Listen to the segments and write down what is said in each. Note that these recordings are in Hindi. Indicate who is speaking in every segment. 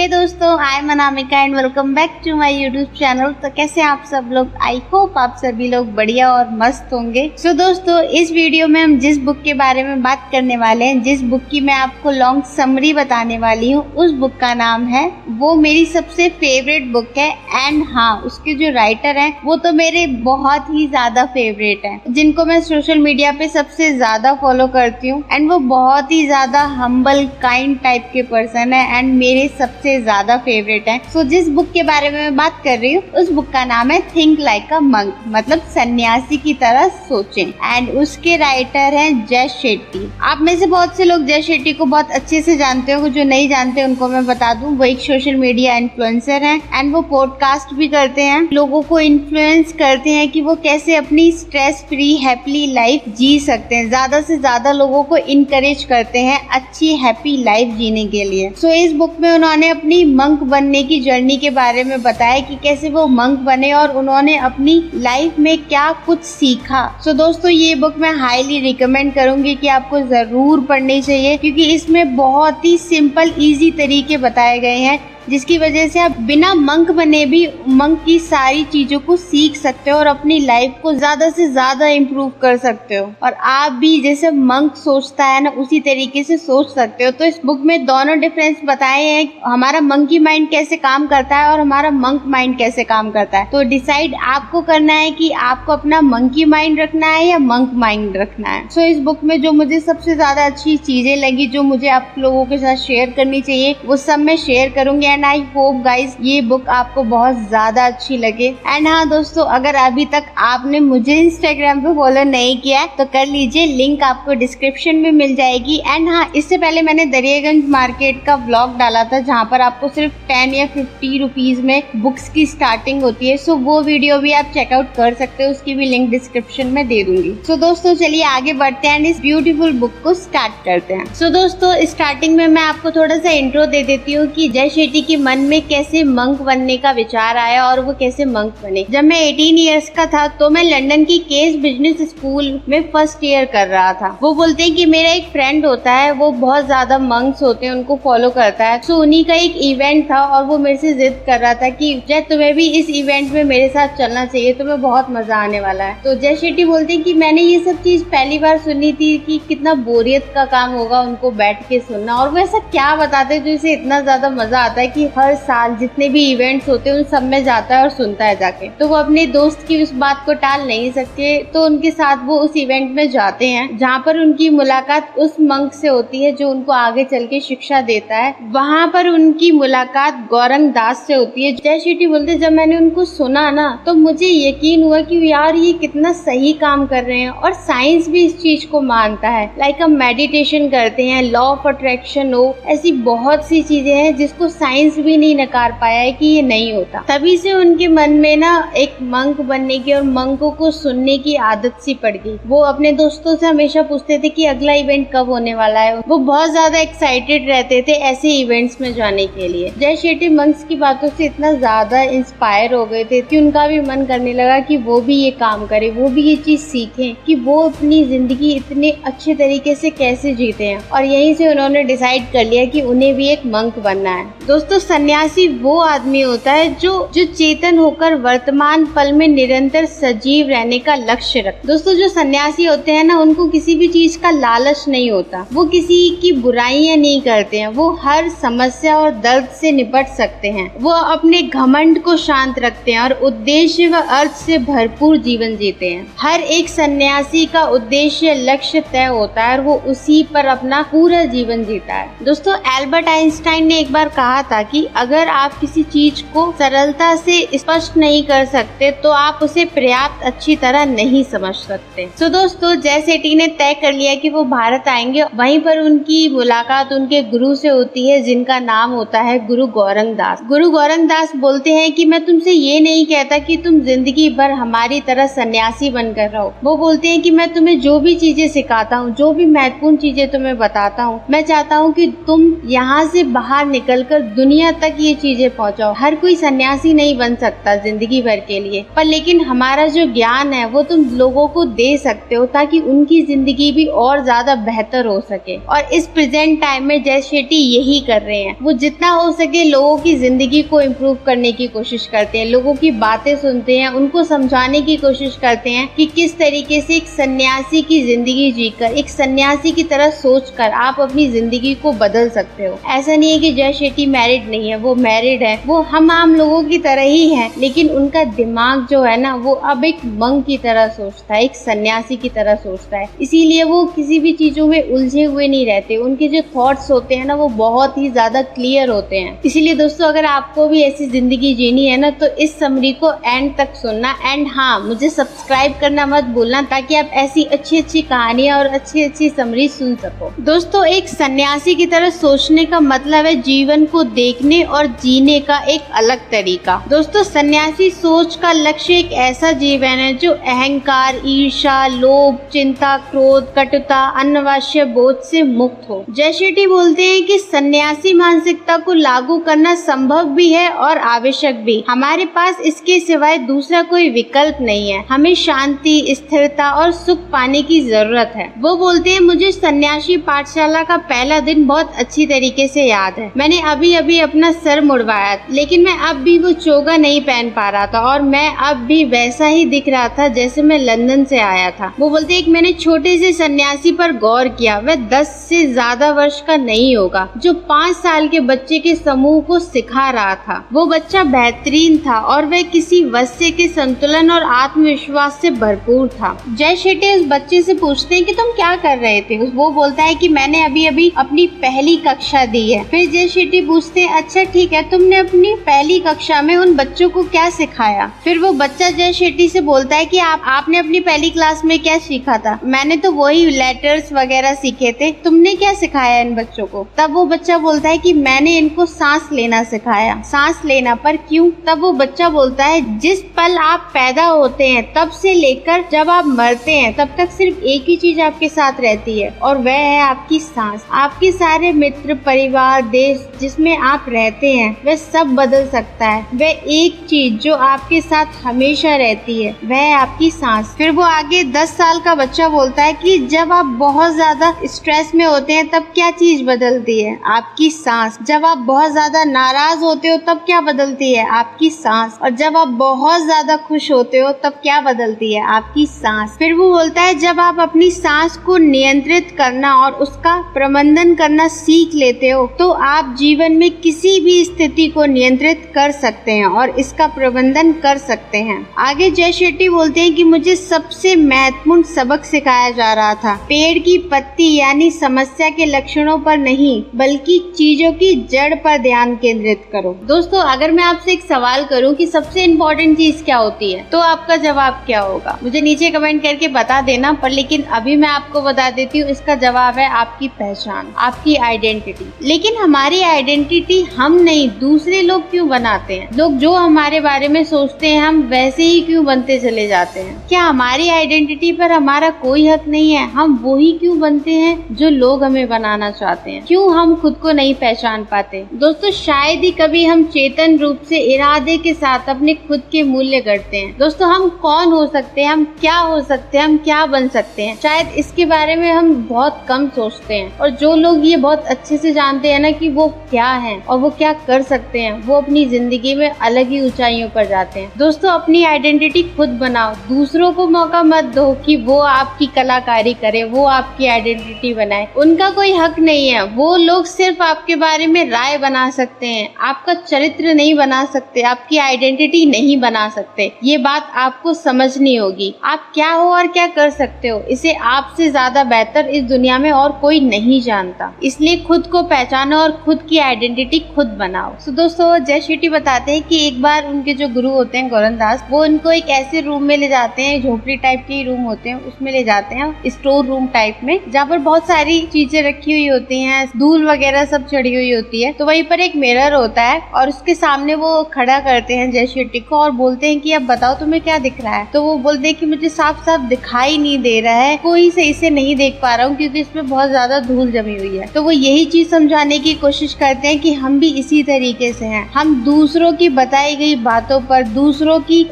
Speaker 1: हे दोस्तों, I am Anamika and welcome back to my YouTube channel. तो कैसे आप सब लोग? आई होप आप सभी लोग बढ़िया और मस्त होंगे। सो दोस्तों, इस वीडियो में हम जिस बुक के बारे में बात करने वाले हैं, जिस बुक की मैं आपको लॉन्ग समरी बताने वाली हूँ, उस बुक का नाम है, वो मेरी सबसे फेवरेट बुक है। एंड हाँ, उसके जो राइटर हैं वो तो मेरे बहुत ही ज्यादा फेवरेट हैं, जिनको मैं सोशल मीडिया पे सबसे ज्यादा फॉलो करती हूँ। एंड वो बहुत ही ज्यादा हम्बल काइंड टाइप के पर्सन है एंड मेरे सबसे ज्यादा फेवरेट है। सो जिस बुक के बारे में मैं बात कर रही हूँ, उस बुक का नाम है थिंक लाइक अ मंक, मतलब सन्यासी की तरह सोचें। एंड उसके राइटर हैं जय शेट्टी। आप में से बहुत से लोग जय शेट्टी को बहुत अच्छे से जानते हो, जो नहीं जानते उनको मैं बता दूं, वो एक सोशल मीडिया इन्फ्लुएंसर हैं एंड वो पॉडकास्ट भी करते हैं, लोगों को इन्फ्लुएंस करते हैं कि वो कैसे अपनी स्ट्रेस फ्री हैप्पी लाइफ जी सकते हैं। ज्यादा से ज्यादा लोगों को इनकरेज करते हैं अच्छी हैप्पी लाइफ जीने के लिए। सो इस बुक में उन्होंने अपनी मंक बनने की जर्नी के बारे में बताया कि कैसे वो मंक बने और उन्होंने अपनी लाइफ में क्या कुछ सीखा। सो दोस्तों, ये बुक मैं हाईली रिकमेंड करूंगी कि आपको जरूर पढ़नी चाहिए, क्योंकि इसमें बहुत ही सिंपल इजी तरीके बताए गए हैं, जिसकी वजह से आप बिना मंक बने भी मंक की सारी चीजों को सीख सकते हो और अपनी लाइफ को ज्यादा से ज्यादा इम्प्रूव कर सकते हो। और आप भी जैसे मंक सोचता है ना, उसी तरीके से सोच सकते हो। तो इस बुक में दोनों डिफरेंस बताए हैं, हमारा मंकी माइंड कैसे काम करता है और हमारा मंक माइंड कैसे काम करता है। तो डिसाइड आपको करना है कि आपको अपना मंकी माइंड रखना है या मंक माइंड रखना है। सो इस बुक में जो मुझे सबसे ज्यादा अच्छी चीजें लगी, जो मुझे आप लोगों के साथ शेयर करनी चाहिए, वो सब मैं शेयर करूंगी। एंड आई होप गाइज ये बुक आपको बहुत ज्यादा अच्छी लगे। एंड हाँ दोस्तों, अगर अभी तक आपने मुझे इंस्टाग्राम पे फॉलो नहीं किया तो कर लीजिए, लिंक आपको डिस्क्रिप्शन में मिल जाएगी। एंड हाँ, इससे पहले मैंने दरियागंज मार्केट का व्लॉग डाला था, जहाँ पर आपको सिर्फ 10 या 50 रुपीज में बुक्स की स्टार्टिंग होती है। सो वो वीडियो भी आप चेकआउट कर सकते हो, उसकी भी लिंक डिस्क्रिप्शन में दे दूंगी। सो दोस्तों, चलिए आगे बढ़ते हैं, इस ब्यूटीफुल बुक को स्टार्ट करते हैं। सो दोस्तों, स्टार्टिंग में मैं आपको थोड़ा सा इंट्रो दे देती हूँ कि जय शेट्टी के मन में कैसे मंक बनने का विचार आया और वो कैसे मंक बने। जब मैं 18 इयर्स का था तो मैं लंदन की केस बिजनेस स्कूल में फर्स्ट ईयर कर रहा था। वो बोलते हैं कि मेरा एक फ्रेंड होता है, वो बहुत ज्यादा मंक्स होते हैं, उनको फॉलो करता है। सो उन्हीं का एक इवेंट था और वो मेरे से जिद कर रहा था कि जय तुम्हें भी इस इवेंट में मेरे साथ चलना चाहिए, तुम्हें बहुत मजा आने वाला है। तो जय शेट्टी बोलते हैं कि मैंने ये सब चीज पहली बार सुनी थी कि कितना बोरियत का काम होगा उनको बैठ के सुनना, और वो ऐसा क्या बताते जो इसे इतना ज्यादा मजा आता है कि हर साल जितने भी इवेंट्स होते हैं उन सब में जाता है और सुनता है जाके। तो वो अपने दोस्त की उस बात को टाल नहीं सकते, तो उनके साथ वो उस इवेंट में जाते हैं, जहाँ पर उनकी मुलाकात उस मंक से होती है जो उनको आगे चल के शिक्षा देता है। वहाँ पर उनकी मुलाकात गौरंग दास से होती है। जय शेट्टी बोलते, जब मैंने उनको सुना ना, तो मुझे यकीन हुआ कि यार ये कितना सही काम कर रहे हैं, और साइंस भी इस चीज को मानता है। लाइक हम मेडिटेशन करते हैं, लॉ ऑफ अट्रैक्शन हो, ऐसी बहुत सी चीजें हैं जिसको साइंस भी नहीं नकार पाया है कि ये नहीं होता। तभी से उनके मन में ना एक मंक बनने की और मंकों को सुनने की आदत सी पड़ गई। वो अपने दोस्तों से हमेशा पूछते थे कि अगला इवेंट कब होने वाला है। वो बहुत ज्यादा एक्साइटेड रहते थे ऐसे इवेंट्स में जाने के लिए। जय शेट्टी मंक्स की बातों से इतना ज्यादा इंस्पायर हो गए थे कि उनका भी मन करने लगा कि वो भी ये काम करे, वो भी ये चीज सीखें कि वो अपनी जिंदगी इतने अच्छे तरीके से कैसे जीते हैं। और यहीं से उन्होंने डिसाइड कर लिया कि उन्हें भी एक मंक बनना है। दोस्तों, सन्यासी वो आदमी होता है जो चेतन होकर वर्तमान पल में निरंतर सजीव रहने का लक्ष्य रखता है। दोस्तों, जो सन्यासी होते हैं ना, उनको किसी भी चीज का लालच नहीं होता, वो किसी की बुराइयां नहीं करते हैं, वो हर समस्या और दर्द से निपट सकते हैं, वो अपने घमंड को शांत रखते हैं और उद्देश्य व अर्थ से भरपूर जीवन जीते हैं। हर एक सन्यासी का उद्देश्य लक्ष्य तय होता है और वो उसी पर अपना पूरा जीवन जीता है। दोस्तों, एल्बर्ट आइंस्टाइन ने एक बार कहा था कि अगर आप किसी चीज को सरलता से स्पष्ट नहीं कर सकते तो आप उसे पर्याप्त अच्छी तरह नहीं समझ सकते। तो दोस्तों, जय शेट्टी ने तय कर लिया कि वो भारत आएंगे। वहीं पर उनकी मुलाकात उनके गुरु से होती है, जिनका नाम होता है गुरु गौरंग दास। गुरु गौरंग दास बोलते हैं कि मैं तुमसे ये नहीं कहता कि तुम जिंदगी भर हमारी तरह सन्यासी बनकर रहो। वो बोलते हैं कि मैं तुम्हें जो भी चीजें सिखाता हूँ, जो भी महत्वपूर्ण चीजें तुम्हें बताता हूँ, मैं चाहता हूँ कि तुम यहाँ से बाहर निकलकर दुनिया तक ये चीजें पहुंचाओ। हर कोई सन्यासी नहीं बन सकता जिंदगी भर के लिए, पर लेकिन हमारा जो ज्ञान है वो तुम लोगों को दे सकते हो ताकि उनकी जिंदगी भी और ज्यादा बेहतर हो सके। और इस प्रेजेंट टाइम में जय शेट्टी यही कर रहे हैं। वो जितना हो सके लोगों की जिंदगी को इम्प्रूव करने की कोशिश करते हैं, लोगों की बातें सुनते हैं, उनको समझाने की कोशिश करते हैं कि किस तरीके से एक सन्यासी की जिंदगी जीकर, एक सन्यासी की तरह सोचकर आप अपनी जिंदगी को बदल सकते हो। ऐसा नहीं है कि जय शेट्टी मैरिड नहीं है, वो मैरिड है, वो हम आम लोगों की तरह ही है, लेकिन उनका दिमाग जो है ना वो अब एक मंक की तरह सोचता है, एक सन्यासी की तरह सोचता है। इसीलिए वो किसी भी चीजों में उलझे हुए नहीं रहते। उनके जो थॉट्स होते हैं ना वो बहुत ही ज्यादा क्लियर होते हैं। इसीलिए दोस्तों अगर आपको भी ऐसी जिंदगी जीनी है ना तो इस समरी को एंड तक सुनना। एंड हाँ, मुझे सब्सक्राइब करना मत भूलना ताकि आप ऐसी अच्छी अच्छी कहानियां और अच्छी अच्छी समरी सुन सको। दोस्तों एक सन्यासी की तरह सोचने का मतलब है जीवन को देखने और जीने का एक अलग तरीका। दोस्तों सन्यासी सोच का लक्ष्य एक ऐसा जीवन है जो अहंकार, ईर्ष्या, लोभ, चिंता, क्रोध, कटुता, अनावश्यक बोझ से मुक्त हो। जय शेट्टी बोलते हैं कि सन्यासी मानसिकता को लागू करना संभव भी है और आवश्यक भी। हमारे पास इसके सिवाय दूसरा कोई विकल्प नहीं है। हमें शांति, स्थिरता और सुख पाने की जरूरत है। वो बोलते हैं मुझे सन्यासी पाठशाला का पहला दिन बहुत अच्छी तरीके से याद है। मैंने अभी अभी अपना सर मुड़वाया लेकिन मैं अब भी वो चोगा नहीं पहन पा रहा था और मैं अब भी वैसा ही दिख रहा था जैसे मैं लंदन से आया था। वो बोलते हैं मैंने छोटे से सन्यासी पर गौर किया। वह 10 से ज्यादा वर्ष का नहीं होगा जो 5 साल के बच्चे के समूह को सिखा रहा था। वो बच्चा बेहतरीन था और वह किसी वस्य के संतुलन और आत्मविश्वास से भरपूर था। जय शेट्टी उस बच्चे से पूछते हैं कि तुम क्या कर रहे थे। वो बोलता है कि मैंने अभी अभी अपनी पहली कक्षा दी है। फिर जय शेट्टी पूछते हैं अच्छा ठीक है, तुमने अपनी पहली कक्षा में उन बच्चों को क्या सिखाया। फिर वो बच्चा जय शेट्टी से बोलता है कि आपने अपनी पहली क्लास में क्या सीखा था। मैंने तो वही लेटर्स वगैरह सीखे थे, तुमने क्या सिखाया इन बच्चों को। तब वो बच्चा बोलता है कि मैंने इनको सांस लेना सिखाया। सांस लेना, पर क्यों। तब वो बच्चा बोलता है जिस पल आप पैदा होते हैं तब से लेकर जब आप मरते हैं तब तक सिर्फ एक ही चीज आपके साथ रहती है और वह है आपकी सांस। आपके सारे मित्र, परिवार, देश जिसमें आप रहते हैं वह सब बदल सकता है। वह एक चीज जो आपके साथ हमेशा रहती है वह है आपकी सांस। फिर वो आगे 10 साल का बच्चा बोलता है कि जब आप बहुत ज्यादा स्ट्रेस में होते हैं तब क्या चीज बदलती है, आपकी सांस। जब आप बहुत ज्यादा नाराज होते हो तब क्या बदलती है, आपकी सांस। और जब आप बहुत ज्यादा खुश होते हो तब क्या बदलती है, आपकी सांस। फिर वो बोलता है जब आप अपनी सांस को नियंत्रित करना और उसका प्रबंधन करना सीख लेते हो तो आप जीवन में किसी भी स्थिति को नियंत्रित कर सकते हैं और इसका प्रबंधन कर सकते हैं। आगे जय शेट्टी बोलते हैं कि मुझे सबसे महत्वपूर्ण सबक सिखाया जा रहा था। पेड़ की पत्ती यानी समस्या के लक्षणों पर नहीं बल्कि चीजों की जड़ पर ध्यान केंद्रित करो। दोस्तों अगर मैं आपसे एक सवाल करूं कि सबसे इम्पोर्टेंट चीज क्या होती है तो आपका जवाब क्या होगा, मुझे नीचे कमेंट करके बता देना। पर लेकिन अभी मैं आपको बता देती हूँ, इसका जवाब है आपकी पहचान, आपकी आइडेंटिटी। लेकिन हमारी आइडेंटिटी हम नहीं दूसरे लोग क्यों बनाते हैं। लोग जो हमारे बारे में सोचते हैं हम वैसे ही क्यों बनते चले जाते हैं। क्या हमारी आइडेंटिटी पर हमारा कोई हक नहीं है। हम वही क्यों बनते हैं जो लोग हमें बनाना चाहते हैं। क्यों हम खुद को नहीं पहचान पाते। दोस्तों शायद ही कभी हम चेतन रूप से इरादे के साथ अपने खुद के मूल्य गढ़ते हैं। दोस्तों हम कौन हो सकते हैं, हम क्या हो सकते हैं, हम क्या बन सकते हैं, शायद इसके बारे में हम बहुत कम सोचते हैं। और जो लोग ये बहुत अच्छे से जानते हैं ना कि वो क्या है और वो क्या कर सकते हैं, वो अपनी जिंदगी में अलग ही ऊंचाइयों पर जाते हैं। दोस्तों अपनी आइडेंटिटी खुद बनाओ, दूसरों को मौका मत दो कि वो आपकी कलाकारी करे, वो आपकी आइडेंटिटी बनाए। उनका कोई हक नहीं है। वो लोग सिर्फ आपके बारे में राय बना सकते हैं, आपका चरित्र नहीं बना सकते, आपकी आइडेंटिटी नहीं बना सकते। ये बात आपको समझनी होगी। आप क्या हो और क्या कर सकते हो इसे आपसे ज्यादा बेहतर इस दुनिया में और कोई नहीं जानता। इसलिए खुद को पहचानो और खुद की आइडेंटिटी खुद बनाओ। तो दोस्तों जय शेट्टी बताते हैं कि एक बार उनके जो गुरु होते हैं गौरन दास, वो उनको एक ऐसे रूम में ले जाते हैं, झोपड़ी टाइप के रूम होते हैं उसमें ले जाते हैं, स्टोर रूम टाइप में, जहाँ पर बहुत सारी चीजें रखी हुई होती हैं, धूल वगैरह सब चढ़ी हुई होती है। तो वहीं पर एक मिरर होता है और उसके सामने वो खड़ा करते हैं जय शेट्टी को और बोलते हैं कि अब बताओ तुम्हें क्या दिख रहा है। तो वो बोलते हैं कि मुझे साफ साफ दिखाई नहीं दे रहा है, कोई सही से नहीं देख पा रहा हूँ क्योंकि इसमें बहुत ज्यादा धूल जमी हुई है। तो वो यही चीज समझाने की कोशिश करते हैं कि हम भी इसी तरीके से हैं। हम दूसरों की बताई गई बातों पर,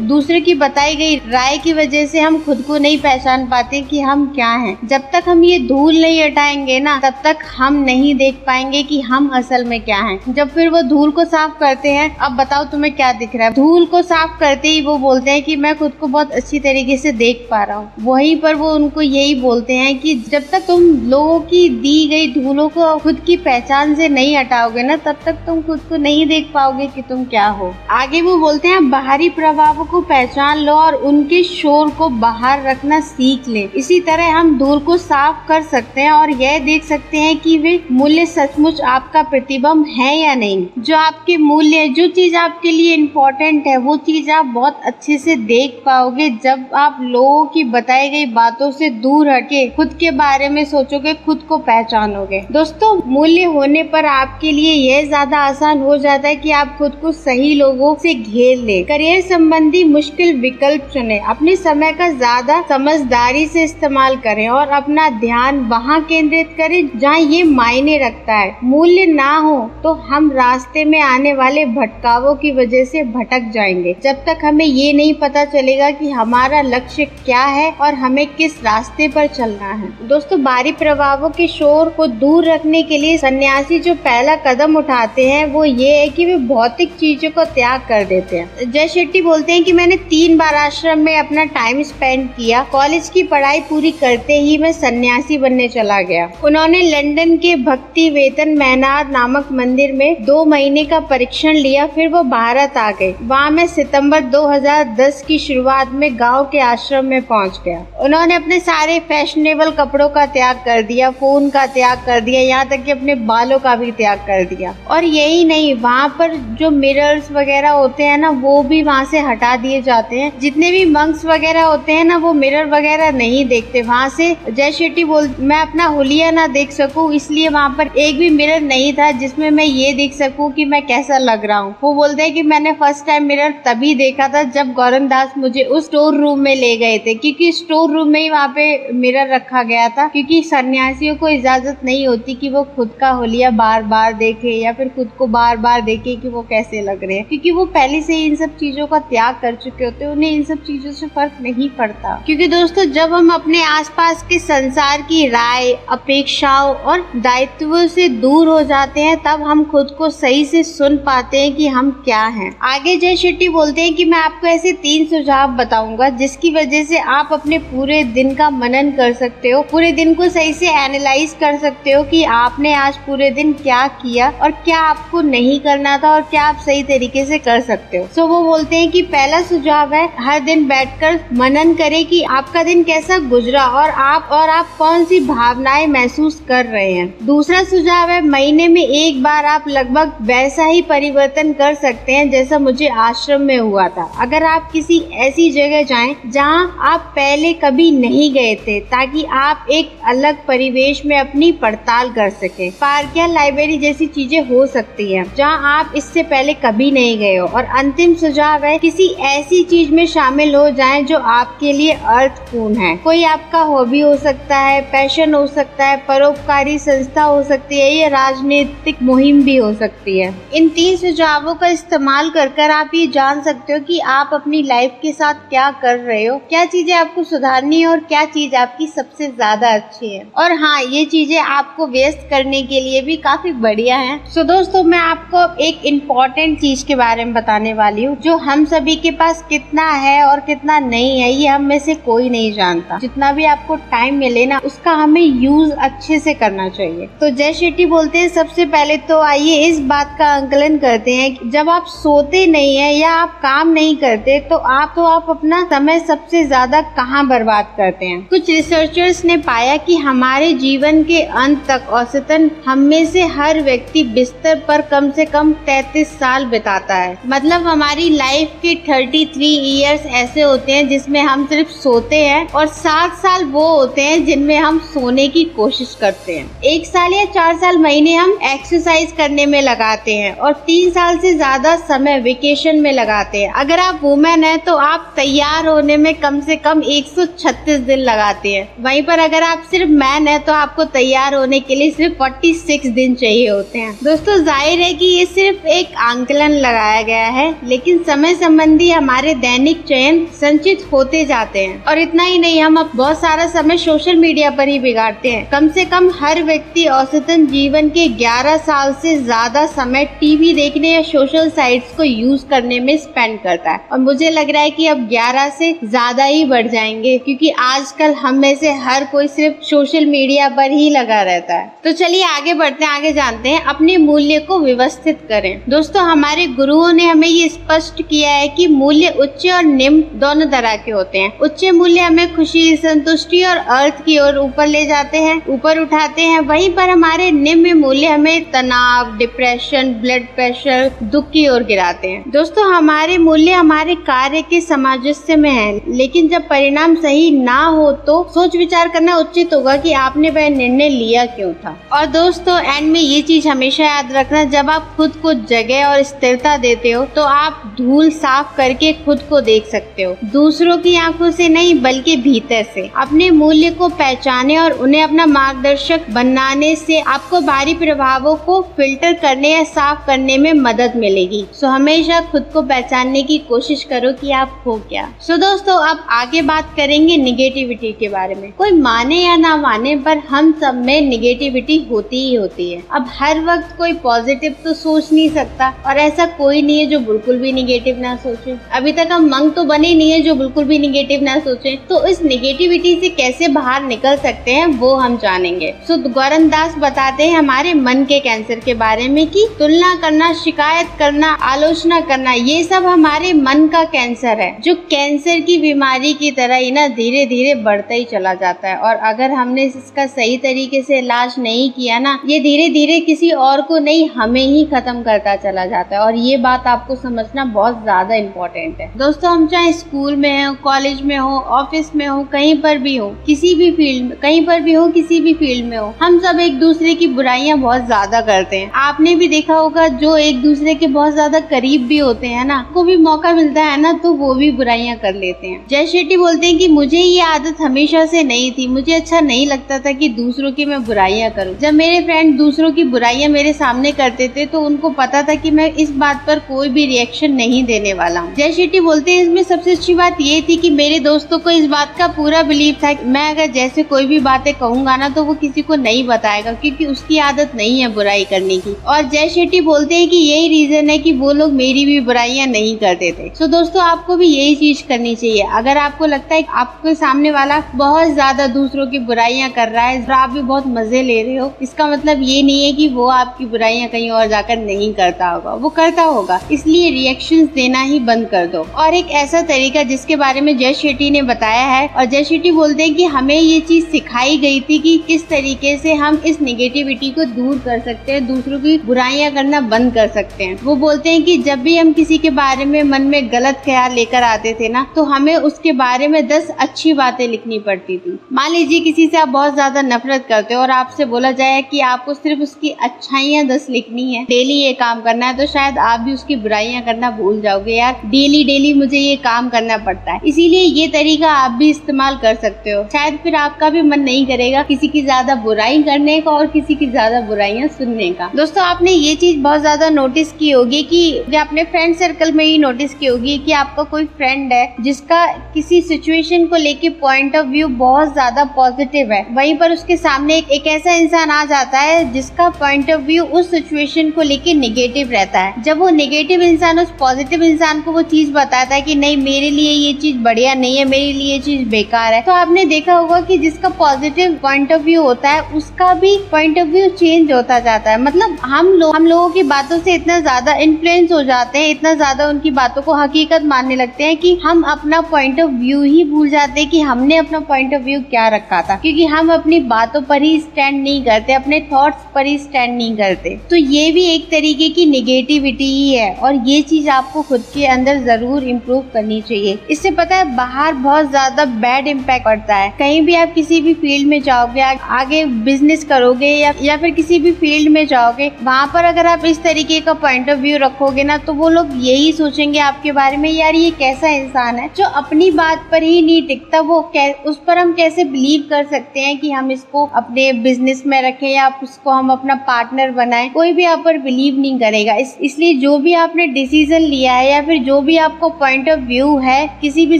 Speaker 1: दूसरे की बताई गई राय की वजह से हम खुद को नहीं पहचान पाते कि हम क्या हैं। जब तक हम ये धूल नहीं हटाएंगे ना, तब तक हम नहीं देख पाएंगे कि हम असल में क्या हैं। जब फिर वो धूल को साफ करते हैं, अब बताओ तुम्हें क्या दिख रहा है? धूल को साफ करते ही वो बोलते हैं कि मैं खुद को बहुत अच्छी तरीके से देख पा रहा हूँ। वहीं पर वो उनको यही बोलते हैं कि जब तक तुम लोगों की दी गई धूलों को खुद की पहचान से नहीं हटाओगे ना, तब तक तुम खुद को नहीं देख पाओगे कि तुम क्या हो। आगे वो बोलते हैं बाहरी प्रभावों को पहचान लो और उनके शोर को बाहर रखना सीख ले। इसी तरह हम धूल को साफ कर सकते हैं और यह देख सकते हैं कि वे मूल्य सचमुच आपका प्रतिबिंब है या नहीं। जो आपके मूल्य, जो चीज आपके लिए इम्पोर्टेंट है, वो चीज आप बहुत अच्छे से देख पाओगे जब आप लोगों की बताई गई बातों से दूर हटके खुद के बारे में सोचोगे, खुद को पहचानोगे। दोस्तों, मूल्य होने पर आपके लिए यह ज्यादा आसान हो जाता है कि आप खुद को सही लोगों से घेर ले। करियर संबंधी मुश्किल विकल्प चुने, अपने समय का ज्यादा समझदारी से इस्तेमाल करें और अपना ध्यान वहाँ केंद्रित करें जहाँ ये मायने रखता है। मूल्य ना हो तो हम रास्ते में आने वाले भटकावों की वजह से भटक जाएंगे। जब तक हमें ये नहीं पता चलेगा कि हमारा लक्ष्य क्या है और हमें किस रास्ते पर चलना है। दोस्तों, बाहरी प्रभावों के शोर को दूर रखने के लिए सन्यासी जो पहला कदम उठाते हैं वो ये है कि वे भौतिक चीजों को त्याग कर देते हैं। जय शेट्टी बोलते हैं कि मैंने 3 बार आश्रम में अपना टाइम स्पेंड किया। कॉलेज की पढ़ाई पूरी करते ही मैं सन्यासी बनने चला गया। उन्होंने लंदन के भक्ति वेतन मैनार नामक मंदिर में 2 महीने का परीक्षण लिया, फिर वो भारत आ गए। वहाँ मैं सितंबर 2010 की शुरुआत में गांव के आश्रम में पहुँच गया। उन्होंने अपने सारे फैशनेबल कपड़ों का त्याग कर दिया, फोन का त्याग कर दिया, यहाँ तक कि अपने बालों का भी त्याग कर दिया। और यही नहीं, वहाँ पर जो मिरर्स वगैरह होते हैं ना, वो भी वहाँ से हटा दिए जाते हैं। जितने भी मंक्स वगैरह होते हैं ना, वो मिरर वगैरह नहीं देखते। वहाँ से जय शेट्टी मैं अपना हुलिया ना देख सकूं, इसलिए वहाँ पर एक भी मिरर नहीं था जिसमें मैं ये देख सकूं कि मैं कैसा लग रहा हूँ। वो बोलते हैं कि मैंने फर्स्ट टाइम मिरर तभी देखा था जब गौरन दास मुझे उस स्टोर रूम में ले गए थे, क्योंकि स्टोर रूम में ही वहाँ पे मिरर रखा गया था, क्योंकि सन्यासियों को इजाजत नहीं होती कि वो खुद का हुलिया बार बार देखे या फिर खुद को बार बार देखे कि वो कैसे लग रहे हैं, क्योंकि वो पहले से ही इन सब चीजों का त्याग कर चुके होते हैं। उन्हें इन सब चीजों से फर्क नहीं पड़ता। क्योंकि दोस्तों, जब हम अपने आसपास के संसार की राय, अपेक्षाओं और दायित्वों से दूर हो जाते हैं, तब हम खुद को सही से सुन पाते हैं कि हम क्या हैं। आगे जय शेट्टी बोलते हैं कि मैं आपको ऐसे 3 सुझाव बताऊंगा जिसकी वजह से आप अपने पूरे दिन का मनन कर सकते हो, पूरे दिन को सही से एनालाइज कर सकते हो कि आपने आज पूरे दिन क्या किया और क्या आपको नहीं करना था और क्या आप सही तरीके से कर सकते हो। सो वो बोलते हैं कि पहला सुझाव है, हर दिन बैठकर मनन करें कि आपका दिन कैसा गुजरा और आप कौन सी भावनाएं महसूस कर रहे हैं। दूसरा सुझाव है, महीने में एक बार आप लगभग वैसा ही परिवर्तन कर सकते हैं जैसा मुझे आश्रम में हुआ था। अगर आप किसी ऐसी जगह जाएं जहां आप पहले कभी नहीं गए थे, ताकि आप एक अलग परिवेश में अपनी पड़ताल कर सकें। पार्क या लाइब्रेरी जैसी चीजें हो सकती हैं जहां आप इससे पहले कभी नहीं गए हो। और अंतिम सुझाव है, किसी ऐसी चीज में शामिल हो जाएं जो आपके लिए अर्थपूर्ण है। कोई आपका हॉबी हो सकता है, पैशन हो सकता है, परोपकारी संस्था हो सकती है, या राजनीतिक मुहिम भी हो सकती है। इन 3 सुझावों का इस्तेमाल कर आप ये जान सकते हो कि आप अपनी लाइफ के साथ क्या कर रहे हो, क्या चीजें आपको सुधारनी है और क्या चीज आपकी सबसे ज्यादा अच्छी है। और हाँ, ये चीजें आपको व्यस्त करने के लिए भी काफी बढ़िया है। सो दोस्तों, मैं आपको एक इम्पोर्टेंट चीज के बारे में बताने वाली हूँ जो हम सभी के पास कितना है और कितना नहीं है, ये हम में से कोई नहीं जानता। जितना भी आपको टाइम मिले ना, उसका हमें यूज अच्छे से करना चाहिए। तो जय शेट्टी बोलते हैं, सबसे पहले तो आइए इस बात का आंकलन करते हैं कि जब आप सोते नहीं है या आप काम नहीं करते तो आप अपना समय सबसे ज्यादा कहाँ बर्बाद करते हैं। कुछ रिसर्चर्स ने पाया कि हमारे जीवन के अंत तक औसतन हम में से हर व्यक्ति बिस्तर पर कम से कम 33 साल बिताता है। मतलब हमारी लाइफ के 33 इयर्स ऐसे होते हैं जिसमें हम सिर्फ सोते हैं, और 7 साल वो होते हैं जिनमें हम सोने की कोशिश करते हैं। 1 साल या 4 साल महीने हम एक्सरसाइज करने में लगाते हैं और 3 साल से ज्यादा समय वेकेशन में लगाते हैं। अगर आप वुमेन है तो आप तैयार होने में कम से कम 136 दिन लगाते हैं। वहीं पर अगर आप सिर्फ मैन है तो आपको तैयार होने के लिए सिर्फ 46 दिन चाहिए होते हैं। दोस्तों जाहिर है कि ये सिर्फ एक आंकलन लगाया गया है, लेकिन समय संबंधी हमारे दैनिक चयन संचित होते जाते हैं। और इतना ही नहीं, हम अब बहुत सारा समय सोशल मीडिया पर ही बिगाड़ते हैं। कम से कम हर व्यक्ति औसतन जीवन के 11 साल से ज्यादा समय टीवी देखने या सोशल साइट्स को यूज करने में स्पेंड करता है। और मुझे लग रहा है कि अब 11 से ज्यादा ही बढ़ जाएंगे, क्योंकि आजकल हम में से हर कोई सिर्फ सोशल मीडिया पर ही लगा रहता है। तो चलिए आगे बढ़ते हैं, आगे जानते हैं। अपने मूल्य को व्यवस्थित करें। दोस्तों हमारे गुरुओं ने हमें ये स्पष्ट किया है कि मूल्य उच्च और निम्न दोनों तरह के होते हैं। उच्च मूल्य हमें खुशी, संतुष्टि और अर्थ की ओर ऊपर ले जाते हैं, ऊपर उठाते हैं। वहीं पर हमारे निम्न मूल्य हमें तनाव, डिप्रेशन, ब्लड प्रेशर, दुख की ओर गिराते हैं। दोस्तों हमारे मूल्य हमारे कार्य के सामंजस्य में है, लेकिन जब परिणाम सही ना हो तो सोच विचार करना उचित होगा कि आपने वह निर्णय लिया क्यों था। और दोस्तों एंड में ये चीज हमेशा याद रखना, जब आप खुद को जगह और स्थिरता देते हो तो आप धूल साफ करके खुद को देख सकते हो, दूसरों की आंखों से नहीं बल्कि भीतर से। अपने मूल्य को पहचाने और उन्हें अपना मार्गदर्शक बनाने से आपको बाहरी प्रभावों को फिल्टर करने या साफ करने में मदद मिलेगी। सो हमेशा खुद को पहचानने की कोशिश करो कि आप हो क्या। सो दोस्तों अब आगे बात करेंगे निगेटिविटी के बारे में। कोई माने या ना माने पर हम सब में निगेटिविटी होती ही होती है। अब हर वक्त कोई पॉजिटिव तो सोच नहीं सकता, और ऐसा कोई नहीं है जो बिल्कुल भी निगेटिव ना सोचे। अभी तक हम मंग तो बने नहीं है जो बिल्कुल भी निगेटिव ना सोचे। तो इस निगेटिविटी से कैसे बाहर निकल सकते हैं वो हम जानेंगे। सो गौरन दास बताते हैं हमारे मन के कैंसर के बारे में कि तुलना करना, शिकायत करना, आलोचना करना, ये सब हमारे मन का कैंसर है, जो कैंसर की बीमारी की तरह ही ना धीरे धीरे बढ़ता ही चला जाता है। और अगर हमने इसका सही तरीके से इलाज नहीं किया ना, ये धीरे धीरे किसी और को नहीं हमें ही खत्म करता चला जाता है। और ये बात आपको समझना बहुत ज्यादा इम्पोर्टेंट है। दोस्तों हम चाहे स्कूल में हो, कॉलेज में हो, ऑफिस में हो, कहीं पर भी हो, किसी भी फील्ड में, कहीं पर भी हो, किसी भी फील्ड में हो, हम सब एक दूसरे की बुराइयां बहुत ज्यादा करते हैं। आपने भी देखा होगा जो एक दूसरे के बहुत ज्यादा करीब भी होते हैं ना, को भी मौका मिलता है ना तो वो भी बुराइयां कर लेते हैं। जय शेट्टी बोलते हैं कि मुझे ये आदत हमेशा से नहीं थी, मुझे अच्छा नहीं लगता था कि दूसरों की मैं बुराइयां करूं। जब मेरे फ्रेंड दूसरों की बुराइयां मेरे सामने करते थे तो उनको पता था कि मैं इस बात पर कोई भी रिएक्शन नहीं देने वाला हूँ। जय शेट्टी बोलते हैं इसमें सबसे अच्छी बात ये थी कि मेरे दोस्तों को इस बात का पूरा बिलीव था कि मैं अगर जैसे कोई भी बातें कहूंगा ना तो वो किसी को नहीं बताएगा, क्योंकि उसकी आदत नहीं है बुराई करने की। और जय शेट्टी बोलते हैं कि यही रीजन है कि वो लोग मेरी भी बुराइयां नहीं करते थे। सो दोस्तों आपको भी यही चीज करनी चाहिए। अगर आपको लगता है आपके सामने वाला बहुत ज्यादा दूसरों की बुराइयां कर रहा है, आप भी बहुत मजे ले रहे हो, इसका मतलब ये नहीं है कि वो आपकी बुराइयां कहीं और जाकर नहीं करता होगा, वो करता होगा। इसलिए रिएक्शंस देना ही बंद कर दो। और एक ऐसा तरीका जिसके बारे में जय शेट्टी ने बताया है, और जय शेट्टी बोलते हैं कि हमें ये चीज सिखाई गई थी कि किस तरीके से हम इस नेगेटिविटी को दूर कर सकते हैं, दूसरों की बुराइयां करना बंद कर सकते हैं। वो बोलते हैं कि जब भी हम किसी के बारे में मन में गलत ख्याल लेकर आते थे ना, तो हमें उसके बारे में 10 अच्छी बातें लिखनी पड़ती थी। मान लीजिए किसी से आप बहुत ज्यादा नफरत करते हो और आपसे बोला जाए कि आपको सिर्फ उसकी अच्छाइयां 10 लिखनी है, डेली ये काम करना है, तो शायद आप भी उसकी बुराइयां करना भूल जाओगे। यार डेली मुझे ये काम करना पड़ता है। इसीलिए ये तरीका आप भी इस्तेमाल कर सकते हो। शायद फिर आपका भी मन नहीं करेगा किसी की ज्यादा बुराई करने का और किसी की ज्यादा बुराइयां सुनने का। दोस्तों आपने ये चीज बहुत ज्यादा नोटिस की होगी कि अपने फ्रेंड सर्कल में ही नोटिस की होगी कि आपका कोई फ्रेंड है जिसका किसी सिचुएशन को लेके पॉइंट ऑफ व्यू बहुत ज्यादा पॉजिटिव है, वहीं पर उसके सामने एक ऐसा इंसान आ जाता है जिसका पॉइंट ऑफ व्यू उस सिचुएशन को लेके नेगेटिव रहता है। जब वो नेगेटिव इंसान उस पॉजिटिव इंसान को वो चीज बताता है कि नहीं मेरे लिए ये चीज बढ़िया नहीं है, मेरे लिए ये चीज बेकार है, तो आपने देखा होगा कि जिसका पॉजिटिव पॉइंट ऑफ व्यू होता है उसका भी पॉइंट ऑफ व्यू चेंज होता जाता है। मतलब हम लोगों की बातों से इतना ज्यादा इन्फ्लुएंस हो जाते हैं, इतना ज्यादा उनकी बातों को हकीकत मानने लगते हैं कि हम अपना पॉइंट ऑफ व्यू ही भूल जाते हैं कि हमने अपना पॉइंट ऑफ व्यू क्या रखा था, क्योंकि हम अपनी बातों पर ही स्टैंड नहीं करते, अपने थॉट्स पर ही स्टैंड नहीं करते। तो ये भी एक तरीके की नेगेटिविटी ही है, और ये चीज आपको खुद के अंदर जरूर इम्प्रूव करनी चाहिए। इससे पता है बाहर बहुत ज्यादा बैड इम्पैक्ट पड़ता है। कहीं भी आप किसी भी फील्ड में जाओगे, आगे बिजनेस करोगे या फिर किसी भी फील्ड में जाओगे, वहाँ पर अगर आप इस तरीके का पॉइंट ऑफ व्यू रखोगे ना तो वो लोग यही सोचेंगे आपके बारे में, यार ये कैसा इंसान है जो अपनी बात पर ही नहीं टिकता, वो उस पर हम कैसे बिलीव कर सकते हैं कि हम इसको अपने बिजनेस में रखें या उसको हम अपना पार्टनर बनाए, कोई भी आप पर बिलीव नहीं करेगा। इसलिए जो भी आपने डिसीजन लिया है या फिर जो भी आपको पॉइंट ऑफ व्यू है किसी भी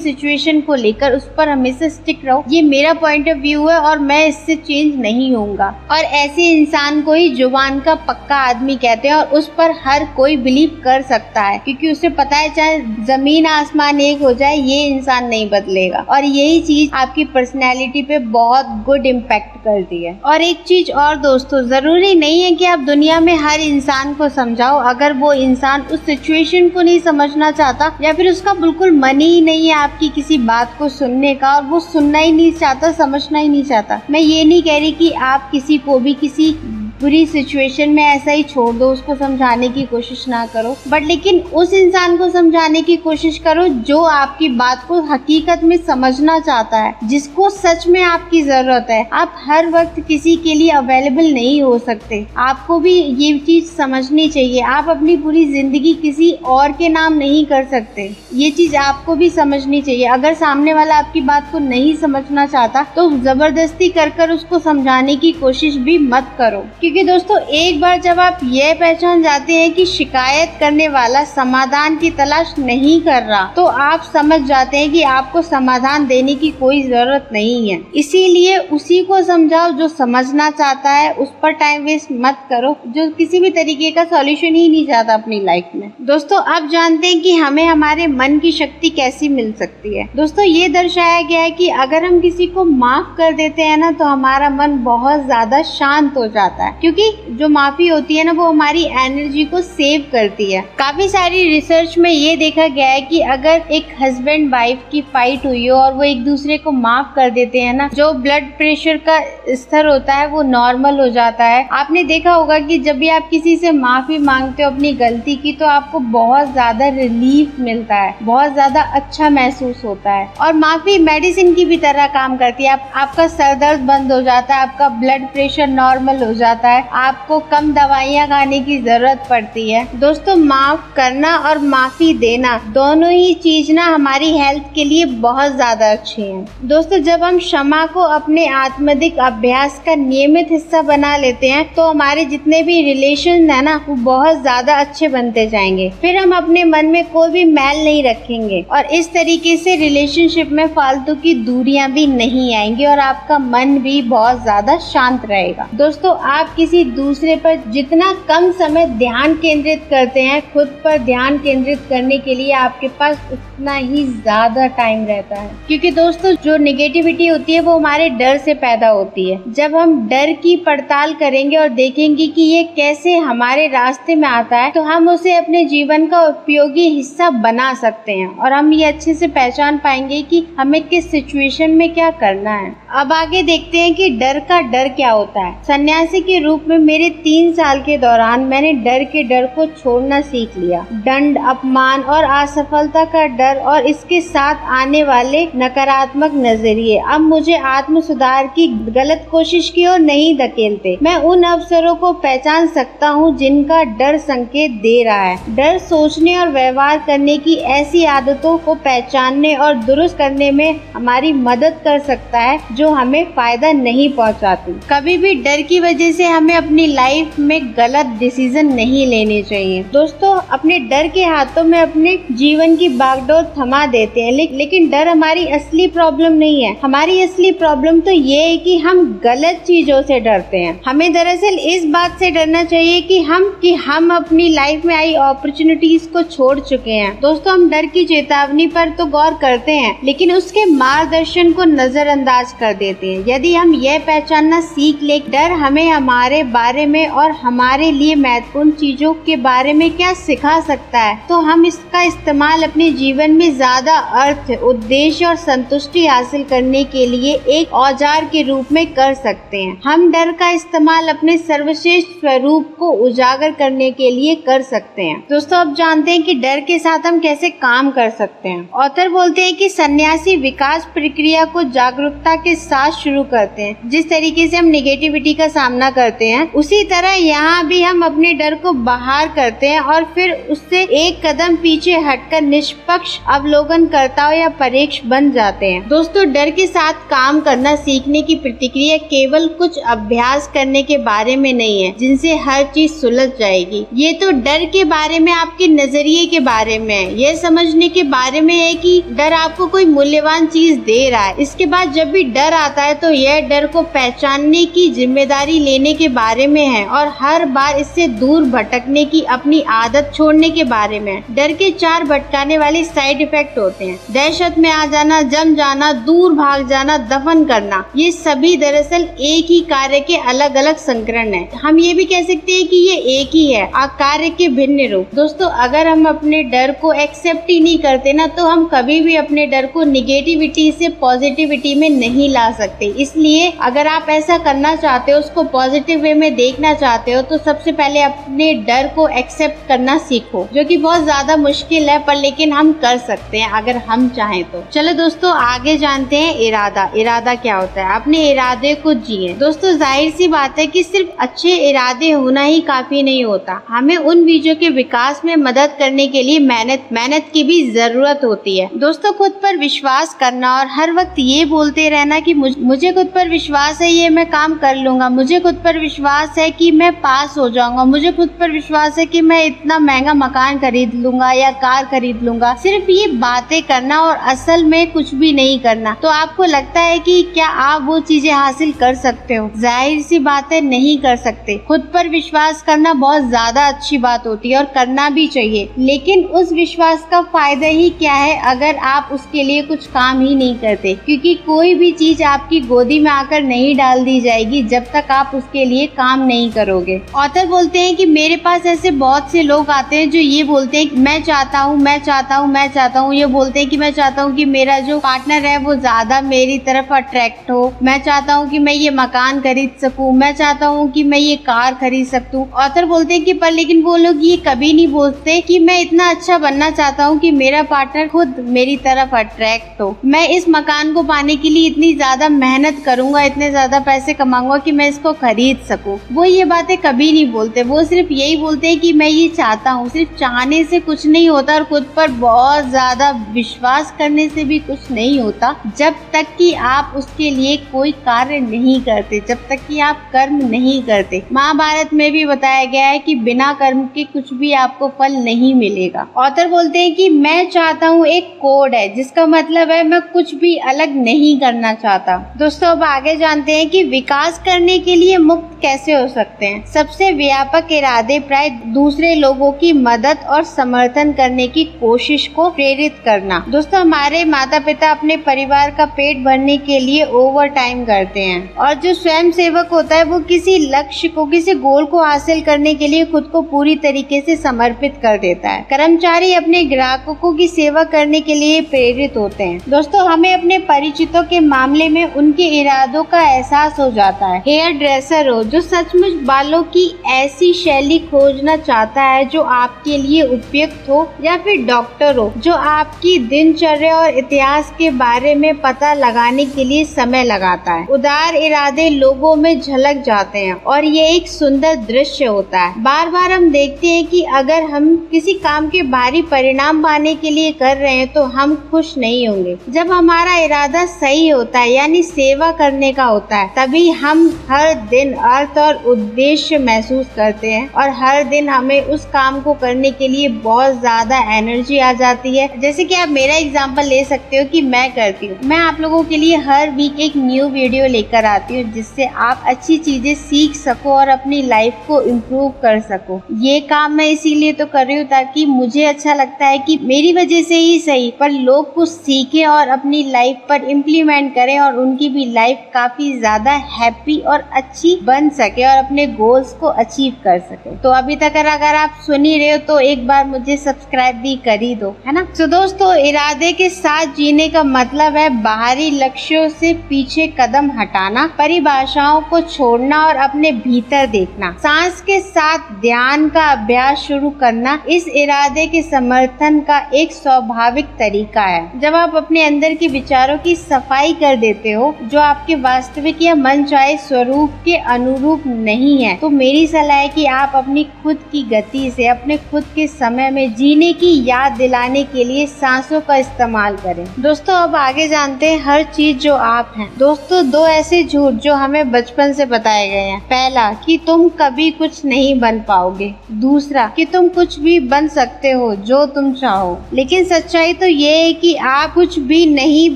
Speaker 1: सिचुएशन को लेकर, उस पर हमेशा स्टिक रहो। ये मेरा पॉइंट ऑफ व्यू है और मैं इससे चेंज नहीं होऊंगा। और ऐसे इंसान को ही जुबान का पक्का आदमी कहते हैं और उस पर हर कोई बिलीव कर सकता है, क्योंकि उसे पता है चाहे जमीन आसमान एक हो जाए ये इंसान नहीं बदलेगा। और यही चीज आपकी पर्सनैलिटी पे बहुत गुड इम्पैक्ट करती है। और एक चीज और दोस्तों, जरूरी नहीं है कि आप दुनिया में हर इंसान को समझाओ। अगर वो इंसान उस सिचुएशन को नहीं समझना चाहता या फिर उसका बिल्कुल मन ही नहीं है आपकी किसी बात को सुनने का और वो सुनना ही नहीं चाहता, समझना ही नहीं चाहता, मैं ये नहीं कह रही कि आप किसी को भी किसी बुरी सिचुएशन में ऐसा ही छोड़ दो, उसको समझाने की कोशिश ना करो, बट लेकिन उस इंसान को समझाने की कोशिश करो जो आपकी बात को हकीकत में समझना चाहता है, जिसको सच में आपकी जरूरत है। आप हर वक्त किसी के लिए अवेलेबल नहीं हो सकते, आपको भी ये चीज समझनी चाहिए। आप अपनी पूरी जिंदगी किसी और के नाम नहीं कर सकते, ये चीज आपको भी समझनी चाहिए। अगर सामने वाला आपकी बात को नहीं समझना चाहता तो जबरदस्ती कर उसको समझाने की कोशिश भी मत करो, क्योंकि दोस्तों एक बार जब आप ये पहचान जाते हैं कि शिकायत करने वाला समाधान की तलाश नहीं कर रहा, तो आप समझ जाते हैं कि आपको समाधान देने की कोई जरूरत नहीं है। इसीलिए उसी को समझाओ जो समझना चाहता है, उस पर टाइम वेस्ट मत करो जो किसी भी तरीके का सॉल्यूशन ही नहीं चाहता अपनी लाइफ में। दोस्तों अब जानते हैं कि हमें हमारे मन की शक्ति कैसी मिल सकती है। दोस्तों ये दर्शाया गया है कि अगर हम किसी को माफ कर देते हैं ना, तो हमारा मन बहुत ज्यादा शांत हो जाता है, क्योंकि जो माफी होती है ना वो हमारी एनर्जी को सेव करती है। काफी सारी रिसर्च में ये देखा गया है कि अगर एक हस्बैंड वाइफ की फाइट हुई हो और वो एक दूसरे को माफ कर देते हैं ना, जो ब्लड प्रेशर का स्तर होता है वो नॉर्मल हो जाता है। आपने देखा होगा कि जब भी आप किसी से माफी मांगते हो अपनी गलती की, तो आपको बहुत ज्यादा रिलीफ मिलता है, बहुत ज्यादा अच्छा महसूस होता है। और माफी मेडिसिन की भी तरह काम करती है। आपका सर दर्द बंद हो जाता है, आपका ब्लड प्रेशर नॉर्मल हो जाता है, आपको कम दवाइयाँ खाने की जरूरत पड़ती है। दोस्तों माफ करना और माफी देना दोनों ही चीज ना हमारी हेल्थ के लिए बहुत ज्यादा अच्छी है। दोस्तों जब हम क्षमा को अपने आत्मदिक अभ्यास का नियमित हिस्सा बना लेते हैं, तो हमारे जितने भी रिलेशन है ना वो बहुत ज्यादा अच्छे बनते जाएंगे। फिर हम अपने मन में कोई भी मैल नहीं रखेंगे और इस तरीके से रिलेशनशिप में फालतू की दूरियां भी नहीं आएंगी और आपका मन भी बहुत ज्यादा शांत रहेगा। दोस्तों आप किसी दूसरे पर जितना कम समय ध्यान केंद्रित करते हैं, खुद पर ध्यान केंद्रित करने के लिए आपके पास उतना ही ज्यादा टाइम रहता है। क्योंकि दोस्तों जो नेगेटिविटी होती है वो हमारे डर से पैदा होती है। जब हम डर की पड़ताल करेंगे और देखेंगे कि ये कैसे हमारे रास्ते में आता है, तो हम उसे अपने जीवन का उपयोगी हिस्सा बना सकते हैं और हम ये अच्छे से पहचान पाएंगे कि हमें किस सिचुएशन में क्या करना है। अब आगे देखते हैं कि डर का डर क्या होता है। सन्यासी के रूप में मेरे 3 साल के दौरान मैंने डर को छोड़ना सीख लिया। दंड, अपमान और असफलता का डर और इसके साथ आने वाले नकारात्मक नजरिए अब मुझे आत्म सुधार की गलत कोशिश की ओर नहीं धकेलते। मैं उन अवसरों को पहचान सकता हूँ जिनका डर संकेत दे रहा है। डर सोचने और व्यवहार करने की ऐसी आदतों को पहचानने और दुरुस्त करने में हमारी मदद कर सकता है जो हमें फायदा नहीं पहुँचाती। कभी भी डर की वजह से हमें अपनी लाइफ में गलत डिसीजन नहीं लेने चाहिए। दोस्तों अपने डर के हाथों में अपने जीवन की बागडोर थमा देते हैं, लेकिन डर हमारी असली प्रॉब्लम नहीं है। हमारी असली प्रॉब्लम तो ये है कि हम गलत चीजों से डरते हैं। हमें दरअसल इस बात से डरना चाहिए कि हम अपनी लाइफ में आई अपॉर्चुनिटीज को छोड़ चुके हैं। दोस्तों हम डर की चेतावनी पर तो गौर करते हैं, लेकिन उसके मार्गदर्शन को नजरअंदाज कर देते हैं। यदि हम यह पहचानना सीख ले डर हमें हमारे बारे में और हमारे लिए महत्वपूर्ण चीजों के बारे में क्या सिखा सकता है, तो हम इसका इस्तेमाल अपने जीवन में ज्यादा अर्थ, उद्देश्य और संतुष्टि हासिल करने के लिए एक औजार के रूप में कर सकते हैं। हम डर का इस्तेमाल अपने सर्वश्रेष्ठ स्वरूप को उजागर करने के लिए कर सकते हैं। दोस्तों अब जानते हैं कि डर के साथ हम कैसे काम कर सकते हैं। ऑथर बोलते हैं कि सन्यासी विकास प्रक्रिया को जागरूकता के के साथ शुरू करते हैं। जिस तरीके से हम नेगेटिविटी का सामना करते हैं, उसी तरह यहाँ भी हम अपने डर को बाहर करते हैं और फिर उससे एक कदम पीछे हटकर निष्पक्ष अवलोकनकर्ता या परीक्षक बन जाते हैं। दोस्तों, डर के साथ काम करना सीखने की प्रतिक्रिया केवल कुछ अभ्यास करने के बारे में नहीं है जिनसे हर चीज सुलझ जाएगी। ये तो डर के बारे में, आपके नजरिए के बारे में है, यह समझने के बारे में है कि डर आपको कोई मूल्यवान चीज दे रहा है। इसके बाद जब भी डर आता है तो यह डर को पहचानने की जिम्मेदारी लेने के बारे में है और हर बार इससे दूर भटकने की अपनी आदत छोड़ने के बारे में है। डर के 4 भटकाने वाले साइड इफेक्ट होते हैं: दहशत में आ जाना, जम जाना, दूर भाग जाना, दफन करना। ये सभी दरअसल एक ही कार्य के अलग अलग संस्करण है। हम ये भी कह सकते हैं कि ये एक ही है, कार्य के भिन्न रूप। दोस्तों, अगर हम अपने डर को एक्सेप्ट ही नहीं करते ना, तो हम कभी भी अपने डर को निगेटिविटी से पॉजिटिविटी में नहीं ला सकते। इसलिए अगर आप ऐसा करना चाहते हो, उसको पॉजिटिव वे में देखना चाहते हो, तो सबसे पहले अपने डर को एक्सेप्ट करना सीखो, जो कि बहुत ज्यादा मुश्किल है, पर लेकिन हम कर सकते हैं अगर हम चाहें तो। चलो दोस्तों, आगे जानते हैं इरादा। इरादा क्या होता है? अपने इरादे को जिए। दोस्तों, जाहिर सी बात है कि सिर्फ अच्छे इरादे होना ही काफी नहीं होता। हमें उन बीजों के विकास में मदद करने के लिए मेहनत की भी जरूरत होती है। दोस्तों, खुद पर विश्वास करना और हर वक्त ये बोलते रहना कि मुझे खुद पर विश्वास है, ये मैं काम कर लूंगा, मुझे खुद पर विश्वास है कि मैं पास हो जाऊंगा, मुझे खुद पर विश्वास है कि मैं इतना महंगा मकान खरीद लूंगा या कार खरीद लूंगा। सिर्फ ये बातें करना और असल में कुछ भी नहीं करना, तो आपको लगता है कि क्या आप वो चीजें हासिल कर सकते हो? जाहिर सी बात है, नहीं कर सकते। खुद पर विश्वास करना बहुत ज्यादा अच्छी बात होती है और करना भी चाहिए, लेकिन उस विश्वास का फायदा ही क्या है अगर आप उसके लिए कुछ काम ही नहीं करते? क्योंकि कोई भी चीज आपकी गोदी में आकर नहीं डाल दी जाएगी जब तक आप उसके लिए काम नहीं करोगे। ऑथर बोलते हैं कि मेरे पास ऐसे बहुत से लोग आते हैं जो ये बोलते हैं मैं चाहता हूँ, मैं चाहता हूँ, मैं चाहता हूँ। ये बोलते हैं कि मैं चाहता हूँ कि मेरा जो पार्टनर है वो ज्यादा मेरी तरफ अट्रैक्ट हो, मैं चाहता हूँ कि मैं ये मकान खरीद सकूं, मैं चाहता हूँ कि मैं ये कार खरीद सकूं। ऑथर बोलते हैं कि पर लेकिन वो लोग ये कभी नहीं बोलते कि मैं इतना अच्छा बनना चाहता हूँ कि मेरा पार्टनर खुद मेरी तरफ अट्रैक्ट हो, मैं इस मकान को पाने के लिए इतनी ज्यादा मेहनत करूंगा, इतने ज्यादा पैसे कमाऊंगा कि मैं इसको खरीद सकूं। वो ये बातें कभी नहीं बोलते। वो सिर्फ यही बोलते हैं कि मैं ये चाहता हूँ। सिर्फ चाहने से कुछ नहीं होता और खुद पर बहुत ज्यादा विश्वास करने से भी कुछ नहीं होता, जब तक कि आप उसके लिए कोई कार्य नहीं करते, जब तक कि आप कर्म नहीं करते। महाभारत में भी बताया गया है कि बिना कर्म के कुछ भी आपको फल नहीं मिलेगा। ऑथर बोलते हैं कि मैं चाहता हूँ एक कोड है, जिसका मतलब है मैं कुछ भी अलग नहीं करना चाहता। दोस्तों, अब आगे जानते हैं कि विकास करने के लिए मुक्त कैसे हो सकते हैं। सबसे व्यापक इरादे प्राय दूसरे लोगों की मदद और समर्थन करने की कोशिश को प्रेरित करना। दोस्तों, हमारे माता पिता अपने परिवार का पेट भरने के लिए ओवर टाइम करते हैं, और जो स्वयं सेवक होता है वो किसी लक्ष्य को, किसी गोल को हासिल करने के लिए खुद को पूरी तरीके से समर्पित कर देता है। कर्मचारी अपने ग्राहकों की सेवा करने के लिए प्रेरित होते हैं। दोस्तों, हमें अपने परिचितों के मामले में उनके इरादों का एहसास हो जाता है। हेयर ड्रेसर हो जो सचमुच बालों की ऐसी शैली खोजना चाहता है जो आपके लिए उपयुक्त हो, या फिर डॉक्टर हो जो आपकी दिनचर्या और इतिहास के बारे में पता लगाने के लिए समय लगाता है। उदार इरादे लोगों में झलक जाते हैं और ये एक सुंदर दृश्य होता है। बार बार हम देखते हैं कि अगर हम किसी काम के भारी परिणाम पाने के लिए कर रहे हैं तो हम खुश नहीं होंगे। जब हमारा इरादा सही होता है, यानी सेवा करने का होता है, तभी हम हर दिन अर्थ और उद्देश्य महसूस करते हैं और हर दिन हमें उस काम को करने के लिए बहुत ज्यादा एनर्जी आ जाती है। जैसे कि आप मेरा एग्जांपल ले सकते हो कि मैं करती हूँ। मैं आप लोगों के लिए हर वीक एक न्यू वीडियो लेकर आती हूँ जिससे आप अच्छी चीजें सीख सको और अपनी लाइफ को इम्प्रूव कर सको। ये काम मैं इसीलिए तो कर रही हूँ ताकि मुझे अच्छा लगता है कि मेरी वजह से ही सही, पर लोग कुछ सीखें और अपनी लाइफ पर इम्प्लीमेंट करें और उनकी भी लाइफ काफी ज्यादा हैप्पी और अच्छी बन सके और अपने गोल्स को अचीव कर सके। तो अभी तक अगर आप सुन ही रहे हो तो एक बार मुझे सब्सक्राइब भी कर ही दो, है ना। तो दोस्तों, इरादे के साथ जीने का मतलब है बाहरी लक्ष्यों से पीछे कदम हटाना, परिभाषाओं को छोड़ना और अपने भीतर देखना, सांस के साथ ध्यान का अभ्यास शुरू करना इस इरादे के समर्थन का एक स्वाभाविक तरीका है। जब आप अपने अंदर के विचारों की सफाई कर देते हो जो आपके वास्तविक या मनचाहे स्वरूप के अनुरूप नहीं है, तो मेरी सलाह है कि आप अपनी खुद की गति से अपने खुद के समय में जीने की याद दिलाने के लिए सांसों का इस्तेमाल करें। दोस्तों, अब आगे जानते हैं हर चीज जो आप हैं। दोस्तों, 2 ऐसे झूठ जो हमें बचपन से बताए गए हैं। पहला, कि तुम कभी कुछ नहीं बन पाओगे। दूसरा, कि तुम कुछ भी बन सकते हो जो तुम चाहो। लेकिन सच्चाई तो ये है कि आप कुछ भी नहीं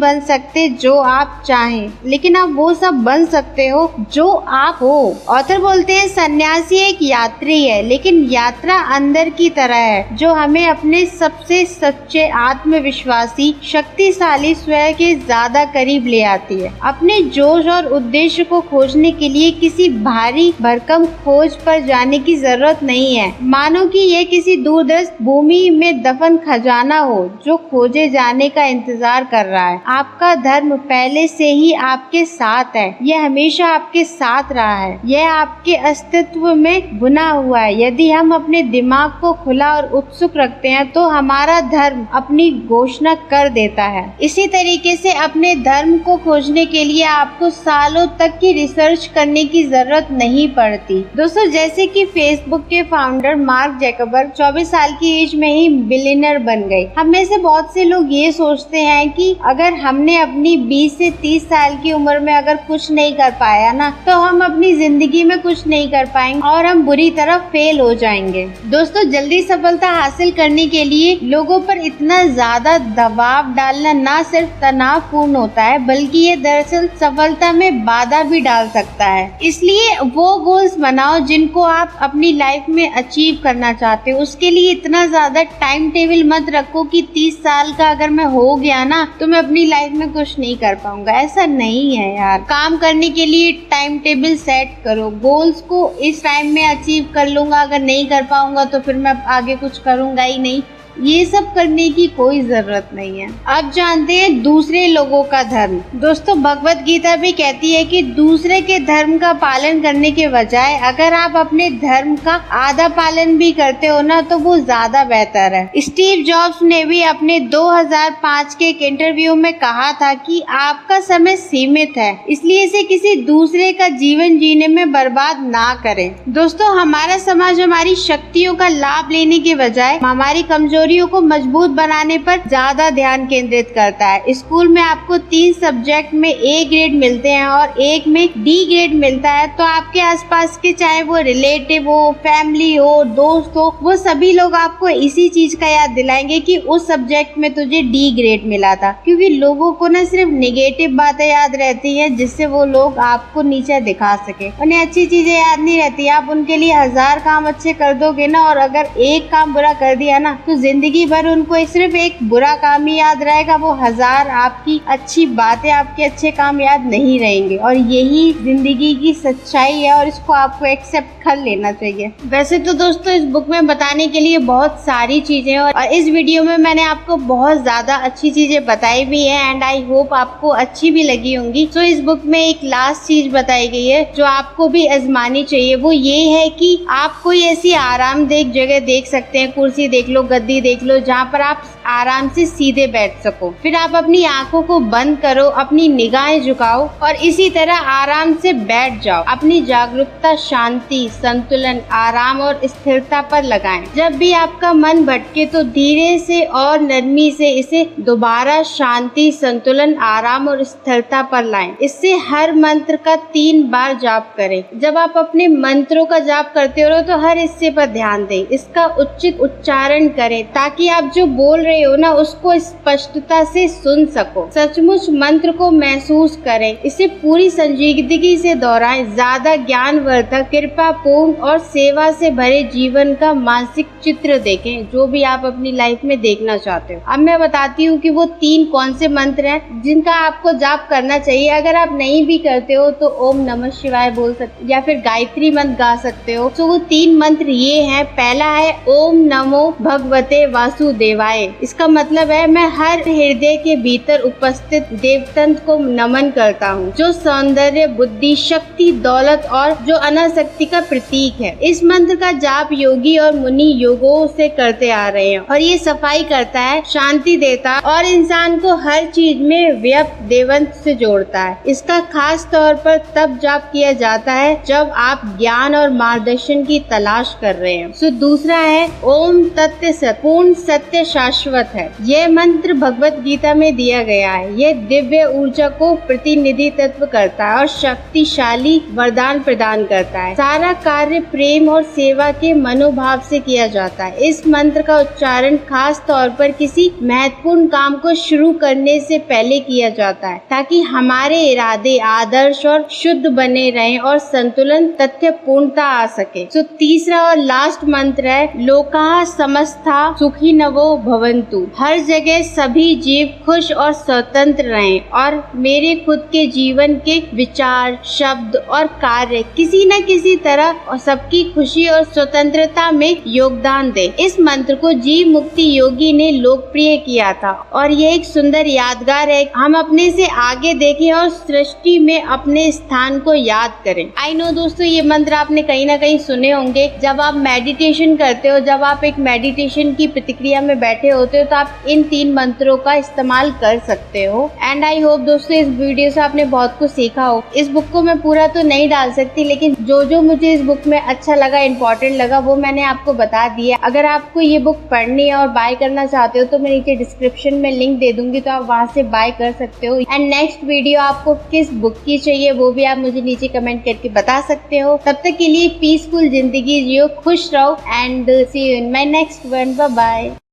Speaker 1: बन सकते जो आप चाहें, लेकिन आप वो सब बन सकते हो जो आप हो। ऑथर बोलते हैं, सन्यासी एक यात्री है, लेकिन यात्रा अंदर की तरह है जो हमें अपने सबसे सच्चे, आत्मविश्वासी, शक्तिशाली स्वयं के ज्यादा करीब ले आती है। अपने जोश और उद्देश्य को खोजने के लिए किसी भारी भरकम खोज पर जाने की जरूरत नहीं है। मानो कि यह किसी दूरदर्श भूमि में दफन खजाना हो जो खोजे जाने का इंतजार कर रहा है। आपका धर्म पहले से ही आपके साथ है, यह हमेशा आपके साथ रहा है, यह आपके अस्तित्व में बुना हुआ है। यदि हम अपने दिमाग को खुला और उत्सुक रखते हैं तो हमारा धर्म अपनी घोषणा कर देता है। इसी तरीके से अपने धर्म को खोजने के लिए आपको सालों तक की रिसर्च करने की जरूरत नहीं पड़ती। दोस्तों, जैसे कि फेसबुक के फाउंडर मार्क ज़करबर्ग 24 साल की एज में ही बिलियनर बन गए। हम में से बहुत से लोग ये सोचते हैं कि अगर हमने अपनी 20 से 30 साल की उम्र में अगर कुछ नहीं कर पाया ना, तो हम अपनी जिंदगी में कुछ नहीं कर पाएंगे और हम बुरी तरह फेल हो जाएंगे। दोस्तों, जल्दी सफलता हासिल करने के लिए लोगों पर इतना ज्यादा दबाव डालना ना सिर्फ तनावपूर्ण होता है, बल्कि ये दरअसल सफलता में बाधा भी डाल सकता है। इसलिए वो गोल्स बनाओ जिनको आप अपनी लाइफ में अचीव करना चाहते हो। उसके लिए इतना ज्यादा टाइम टेबल मत रखो कि 30 साल का अगर मैं हो गया ना तो मैं अपनी लाइफ में कुछ नहीं कर पाऊंगा। ऐसा नहीं है यार। काम करने के लिए टाइम टेबल सेट करो। गोल्स को इस टाइम में अचीव कर लूंगा, अगर नहीं कर पाऊंगा तो फिर मैं आगे कुछ करूंगा ही नहीं। ये सब करने की कोई जरूरत नहीं है। अब जानते हैं दूसरे लोगों का धर्म। दोस्तों, भगवत गीता भी कहती है कि दूसरे के धर्म का पालन करने के बजाय अगर आप अपने धर्म का आधा पालन भी करते हो ना तो वो ज्यादा बेहतर है। स्टीव जॉब्स ने भी अपने 2005 के एक इंटरव्यू में कहा था कि आपका समय सीमित है, इसलिए इसे किसी दूसरे का जीवन जीने में बर्बाद ना करें। दोस्तों, हमारा समाज हमारी शक्तियों का लाभ लेने के बजाय हमारी कमजोरी को मजबूत बनाने पर ज्यादा ध्यान केंद्रित करता है। स्कूल में आपको 3 सब्जेक्ट में A ग्रेड मिलते हैं और एक में D ग्रेड मिलता है, तो आपके आसपास के चाहे वो रिलेटिव हो, फैमिली हो, दोस्त हो, वो सभी लोग आपको इसी चीज का याद दिलाएंगे कि उस सब्जेक्ट में तुझे D ग्रेड मिला था। क्योंकि लोगों को ना सिर्फ नेगेटिव बातें याद रहती है जिससे वो लोग आपको नीचे दिखा सके। उन्हें अच्छी चीजें याद नहीं रहती। आप उनके लिए 1000 काम अच्छे कर दोगे ना, और अगर एक काम बुरा कर दिया ना तो जिंदगी भर उनको सिर्फ एक बुरा काम ही याद रहेगा। वो 1000 आपकी अच्छी बातें, आपके अच्छे काम याद नहीं रहेंगे। और यही जिंदगी की सच्चाई है और इसको आपको एक्सेप्ट कर लेना चाहिए। वैसे तो दोस्तों, इस बुक में बताने के लिए बहुत सारी चीजें और इस वीडियो में मैंने आपको बहुत ज्यादा अच्छी चीजें बताई भी है एंड आई होप आपको अच्छी भी लगी होंगी। तो इस बुक में एक लास्ट चीज बताई गई है जो आपको भी आजमानी चाहिए। वो ये है कि आप कोई ऐसी आरामदेह जगह देख सकते हैं, कुर्सी देख लो, गद्दी देख लो, जहाँ पर आप आराम से सीधे बैठ सको। फिर आप अपनी आंखों को बंद करो, अपनी निगाहें झुकाओ और इसी तरह आराम से बैठ जाओ। अपनी जागरूकता शांति, संतुलन, आराम और स्थिरता पर लगाएं। जब भी आपका मन भटके तो धीरे से और नरमी से इसे दोबारा शांति, संतुलन, आराम और स्थिरता पर लाएं। इससे हर मंत्र का 3 बार जाप करें। जब आप अपने मंत्रों का जाप करते हो तो हर हिस्से पर ध्यान दें, इसका उचित उच्चारण करें ताकि आप जो बोल रहे रहे हो ना उसको स्पष्टता से सुन सको। सचमुच मंत्र को महसूस करें, इसे पूरी संजीदगी से दोहराएं। ज्यादा ज्ञानवर्धक, कृपापूर्ण और सेवा से भरे जीवन का मानसिक चित्र देखें, जो भी आप अपनी लाइफ में देखना चाहते हो। अब मैं बताती हूँ कि वो 3 कौन से मंत्र हैं जिनका आपको जाप करना चाहिए। अगर आप नहीं भी करते हो तो ओम नमः शिवाय बोल सकते या फिर गायत्री मंत्र गा सकते हो। तो वो 3 मंत्र ये हैं। पहला है ओम नमो भगवते वासुदेवाय। इसका मतलब है मैं हर हृदय के भीतर उपस्थित देवतंत्र को नमन करता हूँ, जो सौंदर्य, बुद्धि, शक्ति, दौलत और जो अनासक्ति का प्रतीक है। इस मंत्र का जाप योगी और मुनि योगों से करते आ रहे हैं और ये सफाई करता है, शांति देता है और इंसान को हर चीज में व्यक्त देवंत से जोड़ता है। इसका खास तौर पर तब जाप किया जाता है जब आप ज्ञान और मार्गदर्शन की तलाश कर रहे हैं। तो दूसरा है ओम तत्व सत, पूर्ण सत्य शाश्वत है। यह मंत्र भगवत गीता में दिया गया है। यह दिव्य ऊर्जा को प्रतिनिधित्व करता है और शक्तिशाली वरदान प्रदान करता है। सारा कार्य प्रेम और सेवा के मनोभाव से किया जाता है। इस मंत्र का उच्चारण खास तौर पर किसी महत्वपूर्ण काम को शुरू करने से पहले किया जाता है, ताकि हमारे इरादे आदर्श और शुद्ध बने रहें और संतुलन तथ्य पूर्णता आ सके। तो तीसरा और लास्ट मंत्र है लोकाः समस्ता सुखिनवो भवन्तु। हर जगह सभी जीव खुश और स्वतंत्र रहें और मेरे खुद के जीवन के विचार, शब्द और कार्य किसी न किसी तरह और सबकी खुशी और स्वतंत्रता में योगदान दे। इस मंत्र को जीव मुक्ति योगी ने लोकप्रिय किया था और ये एक सुंदर यादगार है। हम अपने से आगे देखें और सृष्टि में अपने स्थान को याद करें। आई नो दोस्तों, ये मंत्र आपने कहीं ना कहीं सुने होंगे। जब आप मेडिटेशन करते हो, जब आप एक मेडिटेशन की प्रतिक्रिया में बैठे होते हो, तो आप इन 3 मंत्रों का इस्तेमाल कर सकते हो। एंड आई होप दोस्तों इस वीडियो से आपने बहुत कुछ सीखा हो। इस बुक को मैं पूरा तो नहीं डाल सकती, लेकिन जो मुझे इस बुक में अच्छा लगा, इम्पोर्टेंट लगा, वो मैंने आपको बता दिया। अगर आपको ये बुक पढ़नी है और बाय करना चाहते हो तो मैं नीचे डिस्क्रिप्शन में लिंक दे दूंगी, तो आप वहाँ से बाय कर सकते हो। एंड नेक्स्ट वीडियो आपको किस बुक की चाहिए वो भी आप मुझे नीचे कमेंट करके बता सकते हो। तब तक के लिए पीसफुल जिंदगी जियो, खुश रहो and see you in my next one. Bye bye.